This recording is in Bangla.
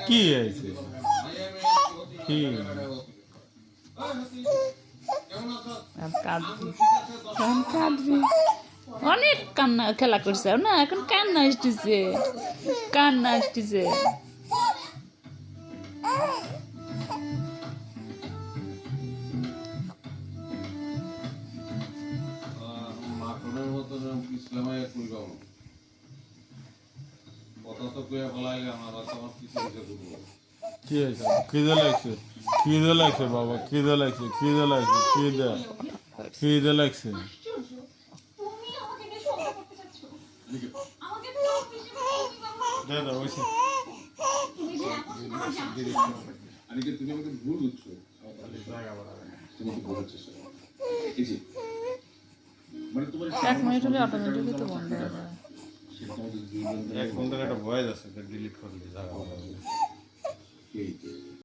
কি হয়েছে? কি অনেক কান্না খেলা করছে না, এখন কান্না আসতেছে, কান্না আসতেছে। কি হয়েছে? খিদে লাগছে, খিদে লাগছে বাবা, খিদে লাগছে, খিদে লাগছে, খিদে লাগছে। দাদা ওইসে তুমি আমাকে ভুল বুঝছো। তোমাকে বলেছে এই যে মানে তোমার 1 মিনিট হলে অটোমেটিকই তো বন্ধ হয়ে যায়। এক ঘন্টার একটা ভয়েস আছে, ডিলিট করে দিই জায়গা।